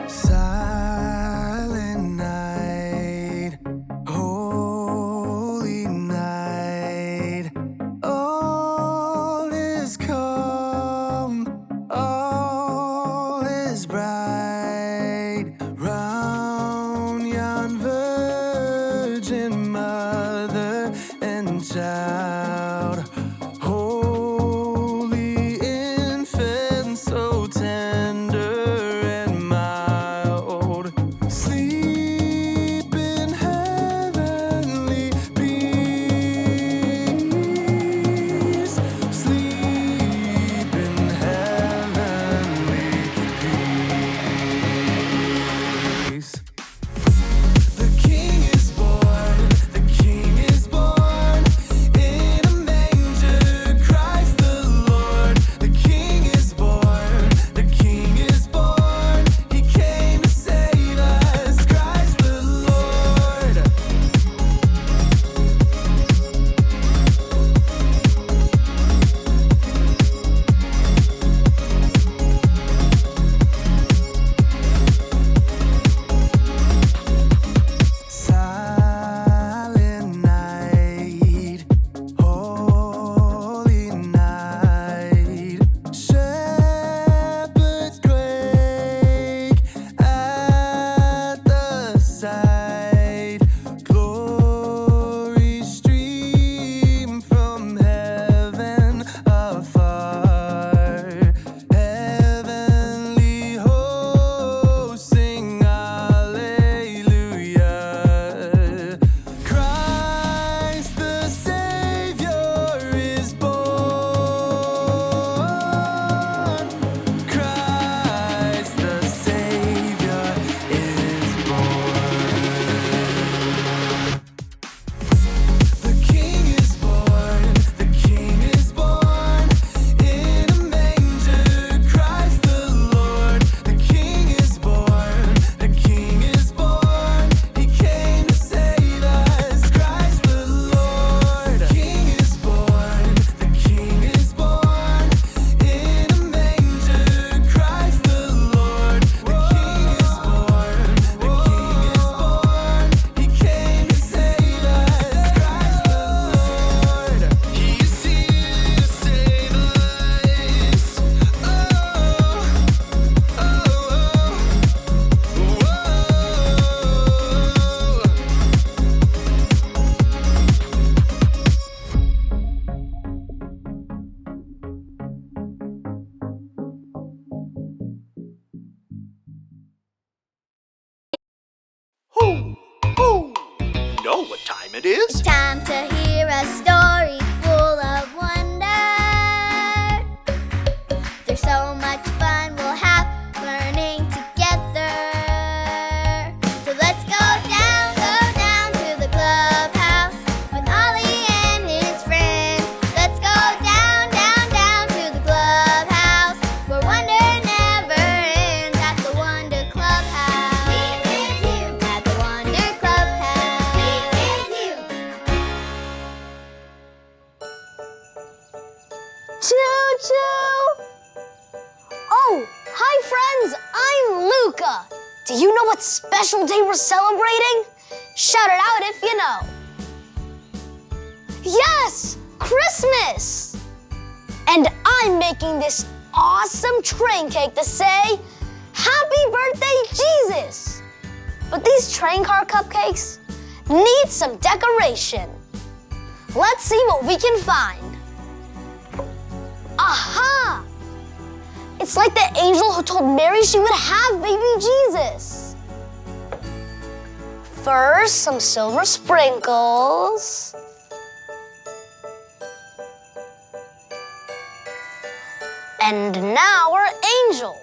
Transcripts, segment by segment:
Silent night, holy night, all is calm, all is bright, round yon virgin mother and child, holy infant, so tender. Know what time it is? It's time to hear a story full of wonder. There's so much fun we'll have learning together. So let's go down to the clubhouse with Ollie and his friends. Let's go down to the clubhouse where wonder never ends at the Wonder Clubhouse. Meet with you at the Wonder Clubhouse. Meet with you. Choo-choo! Oh, hi friends, I'm Luca. Do you know what special day we're celebrating? Shout it out if you know. Yes, Christmas! And I'm making this awesome train cake to say, Happy Birthday, Jesus! But these train car cupcakes need some decoration. Let's see what we can find. Aha! It's like the angel who told Mary she would have baby Jesus. First, some silver sprinkles. And now our angel.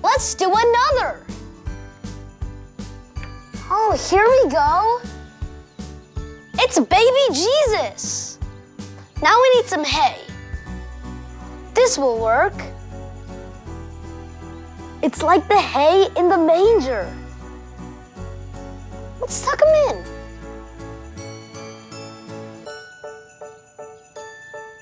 Let's do another. Oh, here we go. It's baby Jesus. Now we need some hay. This will work. It's like the hay in the manger. Let's tuck him in.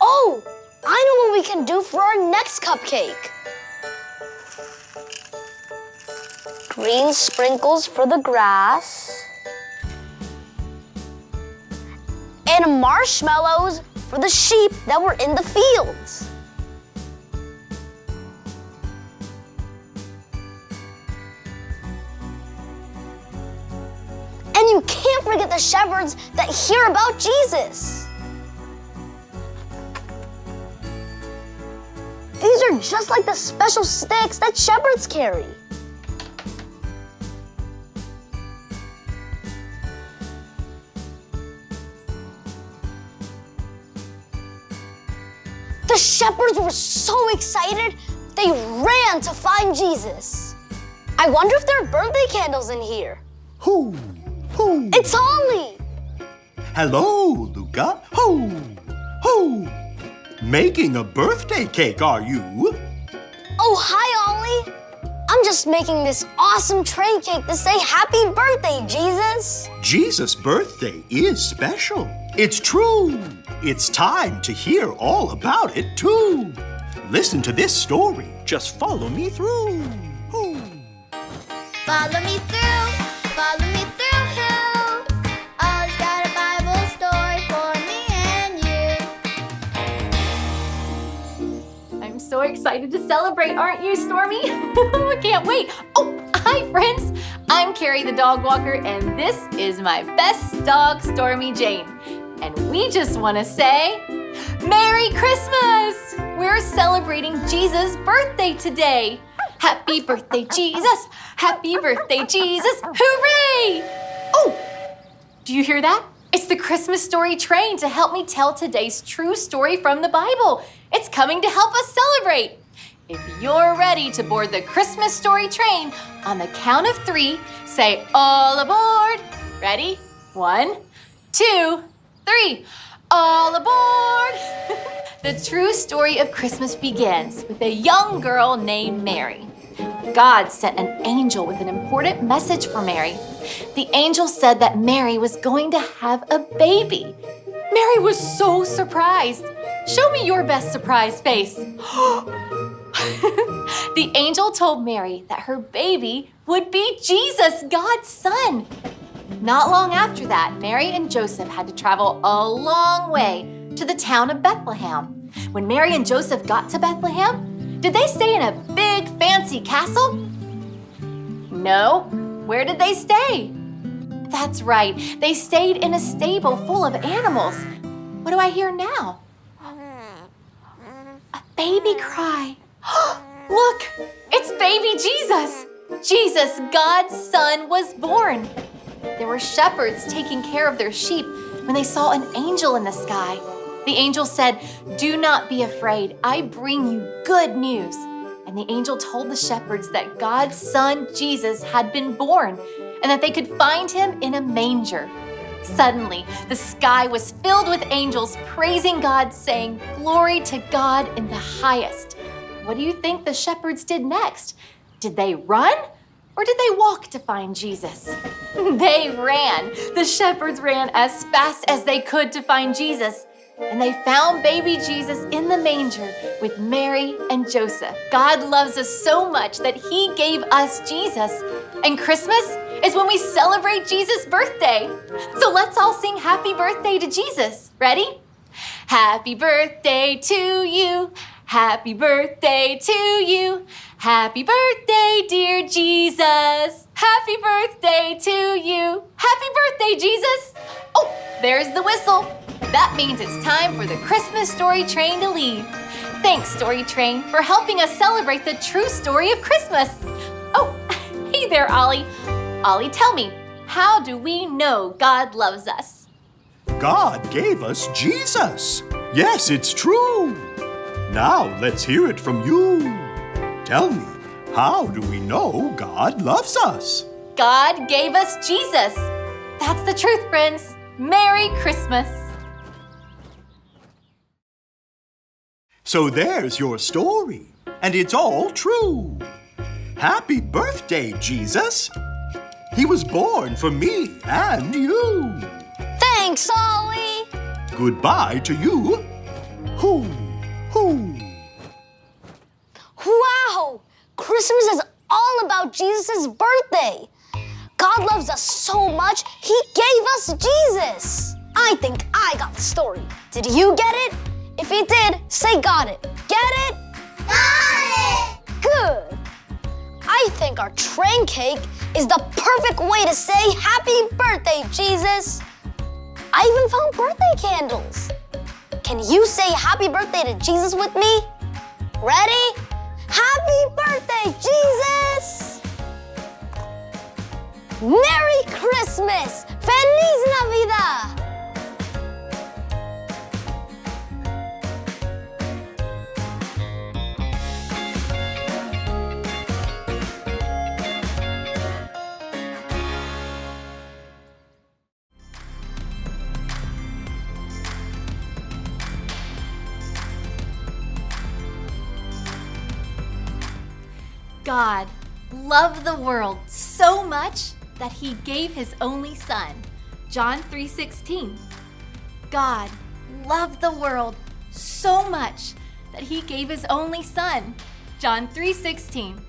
Oh, I know what we we can do for our next cupcake. Green sprinkles for the grass. And marshmallows for the sheep that were in the fields. And you can't forget the shepherds that hear about Jesus. These are just like the special sticks that shepherds carry. The shepherds were so excited, they ran to find Jesus. I wonder if there are birthday candles in here. Who? It's Ollie! Hello, Luca. Who? Making a birthday cake, are you? Oh, hi, Ollie. I'm just making this awesome tray cake to say happy birthday, Jesus. Jesus' birthday is special. It's true. It's time to hear all about it, too. Listen to this story. Just follow me through. Follow me through, follow me through, who? Ollie's got a Bible story for me and you. I'm so excited to celebrate, aren't you, Stormy? I can't wait. Oh, hi, friends. I'm Carrie the dog walker, and this is my best dog, Stormy Jane. And we just want to say, Merry Christmas! We're celebrating Jesus' birthday today. Happy birthday, Jesus! Happy birthday, Jesus! Hooray! Oh, do you hear that? It's the Christmas story train to help me tell today's true story from the Bible. It's coming to help us celebrate. If you're ready to board the Christmas story train, on the count of 3, say all aboard. Ready? 1, 2, 3. All aboard! The true story of Christmas begins with a young girl named Mary. God sent an angel with an important message for Mary. The angel said that Mary was going to have a baby. Mary was so surprised. Show me your best surprised face. The angel told Mary that her baby would be Jesus, God's son. Not long after that, Mary and Joseph had to travel a long way to the town of Bethlehem. When Mary and Joseph got to Bethlehem, did they stay in a big fancy castle? No. Where did they stay? That's right, they stayed in a stable full of animals. What do I hear now? A baby cry. Look, it's baby Jesus. Jesus, God's son, was born. There were shepherds taking care of their sheep when they saw an angel in the sky. The angel said, "Do not be afraid. I bring you good news." And the angel told the shepherds that God's son, Jesus, had been born and that they could find him in a manger. Suddenly, the sky was filled with angels praising God, saying, "Glory to God in the highest." What do you think the shepherds did next? Did they run? Or did they walk to find Jesus? They ran. The shepherds ran as fast as they could to find Jesus. And they found baby Jesus in the manger with Mary and Joseph. God loves us so much that he gave us Jesus. And Christmas is when we celebrate Jesus' birthday. So let's all sing happy birthday to Jesus. Ready? Happy birthday to you. Happy birthday to you. Happy birthday, dear Jesus. Happy birthday to you. Happy birthday, Jesus. Oh, there's the whistle. That means it's time for the Christmas story train to leave. Thanks, story train, for helping us celebrate the true story of Christmas. Oh, hey there, Ollie. Ollie, tell me, how do we know God loves us? God gave us Jesus. Yes, it's true. Now let's hear it from you. Tell me, how do we know God loves us? God gave us Jesus. That's the truth, friends. Merry Christmas. So there's your story, and it's all true. Happy birthday, Jesus. He was born for me and you. Thanks, Ollie. Goodbye to you. Hoo, hoo. Christmas is all about Jesus' birthday. God loves us so much, He gave us Jesus. I think I got the story. Did you get it? If you did, say got it. Get it? Got it! Good. I think our train cake is the perfect way to say happy birthday, Jesus. I even found birthday candles. Can you say happy birthday to Jesus with me? Ready? Happy birthday, Jesus! Merry Christmas! Feliz Navidad! God loved the world so much that He gave His only Son. John 3:16. God loved the world so much that He gave His only Son. John 3:16.